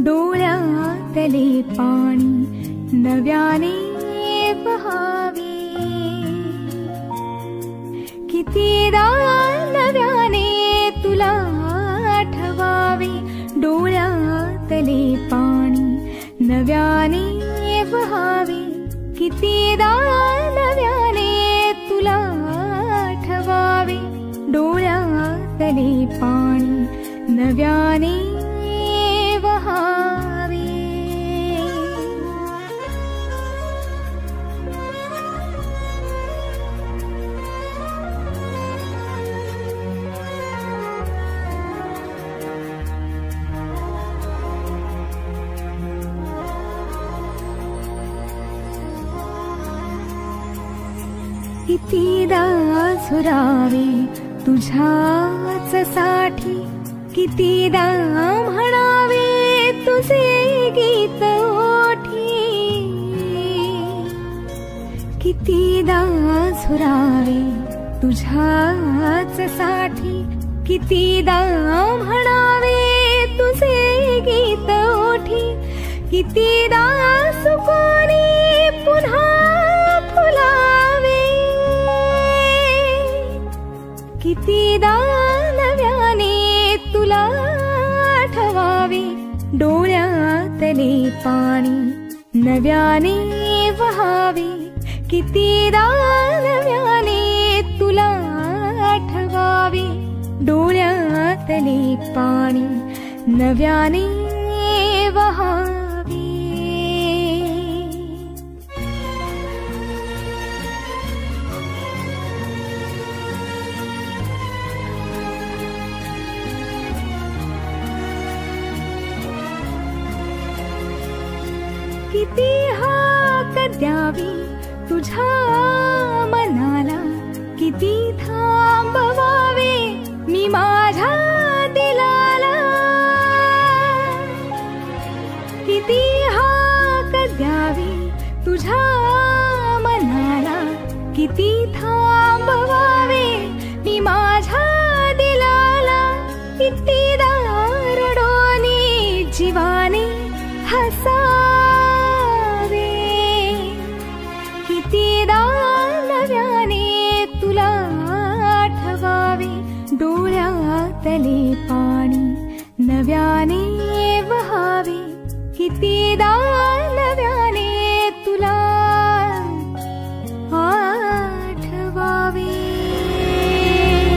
डोळ्यातले पाणी नव्याने वहावे। कितीदा नव्याने तुला आठवावे, डोळ्यातले पाणी नव्याने वहावे। कितीदा नव्याने तुला आठवावे, डोळ्यातले पाणी नव्याने वहावे। कितीदा झुरावे तुझ्याच साठी, कितीदा म्हणावे तुझे गीत ओठी। कितीदा झुरावे तुझ्याच साठी, कितीदा म्हणावे तुझे गीत ओठी। कितीदा सुकोनी पुन्हा फुलावे, कितीदा नव्याने तुला आठवावे, डोळ्यातले पाणी नव्याने वहावे। कितीदा नव्याने तुला आठवावे, डोळ्यातले पाणी नव्याने वहावे। किती हाक द्यावी तुझ्या मनाला, किती थांबवावे मी माझ्या दिलाला। किती हाक द्यावी तुझ्या मनाला, किती थांबवावे मी माझ्या दिलाला। कितीदा रडोनी जीवाने हसावे, कितीदा नव्याने तुला आठवावे, डोळ्यातले पाणी नव्याने वहावे। कितीदा नव्याने तुला आठवावे।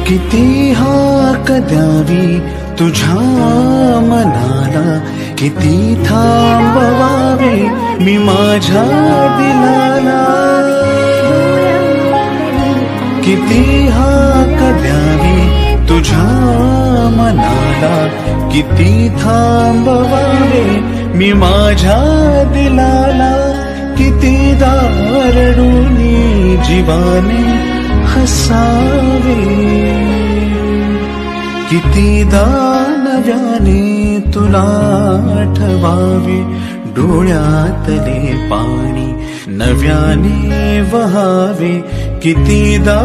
किती हाक द्यावी तुझ्या मनाला, किती थांबवावे मी माझ्या दिलाला। किती हाक द्यावी तुझ्या मनाला, किती थांबवावे मी माझ्या दिलाला। कितीदा रडूनी जीवाने हसावे, कितीदा नव्याने तुला आठवावे, डोळ्यातले पाणी नव्याने वहावे। कितीदा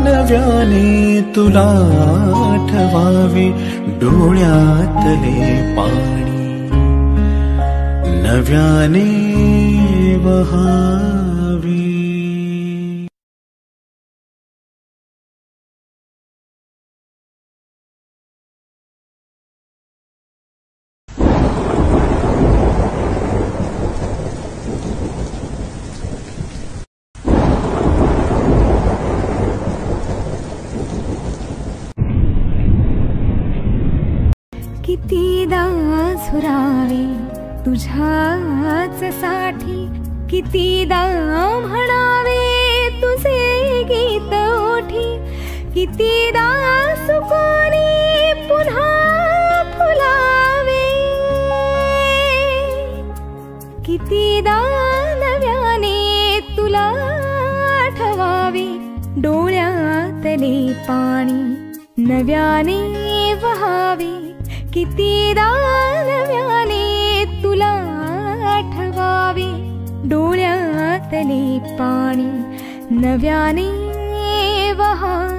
नव्याने तुला आठवावे, डोळ्यातले पाणी नव्याने वहावे। कितीदा झुरावे तुझ्याच साठी, कितीदा म्हणावे तुझे गीत ओठी। कितीदा सुकोनी पुन्हा फुलावे, कितीदा नव्याने तुला आठवावे, डोळ्यातले पाणी नव्याने वहावे। कितीदा नव्याने तुला आठवावे, डोळ्यातले पाणी नव्याने वहावे।